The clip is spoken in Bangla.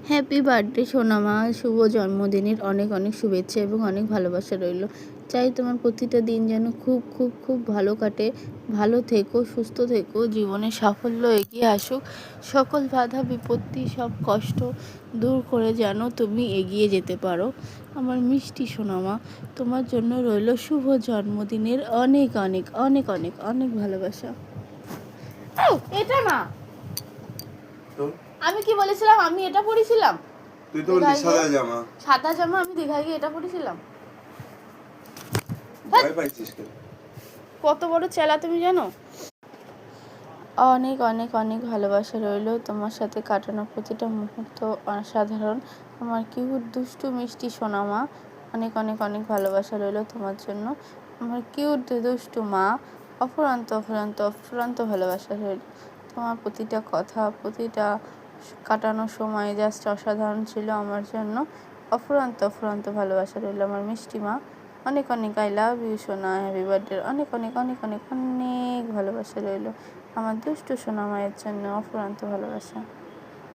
হ্যাপি বার্থডে সোনামা, শুভ জন্মদিনের অনেক অনেক শুভেচ্ছা এবং অনেক ভালোবাসা রইল। চাই তোমার প্রতিটা দিন যেন খুব খুব খুব ভালো কাটে। ভালো থেকো, সুস্থ থেকো, জীবনে সাফল্য এগিয়ে আসুক। সকল বাধা বিপত্তি, সব কষ্ট দূর করে যেন তুমি এগিয়ে যেতে পারো। আমার মিষ্টি সোনামা, তোমার জন্য রইল শুভ জন্মদিনের অনেক অনেক অনেক অনেক অনেক ভালোবাসা। এটা না, আমি কি বলেছিলাম? আমি এটা পরেছিলাম। তুই তো বললি সাদা জামা। সাদা জামা আমি দীঘায় গিয়ে এটা পরেছিলাম। ভয় পাইছিস কেন? কত বড় চেলা তুমি জানো? অনেক অনেক অনেক ভালোবাসা রইল। তোমার সাথে কাটানো প্রতিটা মুহূর্ত অসাধারণ। আমার কিউট দুষ্টু মিষ্টি সোনামা, অনেক অনেক অনেক ভালোবাসা রইল তোমার জন্য। আমার কিউট দুষ্টু মা, অফুরন্ত অফুরন্ত অফুরন্ত ভালোবাসা রইল। তোমার প্রতিটা কথা, প্রতিটা কাটানো সময় জাস্ট অসাধারণ ছিল আমার জন্য। অফুরন্ত অফুরন্ত ভালোবাসা রইল আমার মিষ্টি মা। অনেক অনেক আই লাভ ইউ সোনা, হ্যাপি বার্থডে। অনেক অনেক অনেক অনেক অনেক ভালোবাসা রইল আমার দুষ্টু সোনা মায়ের জন্য, অফুরন্ত ভালোবাসা।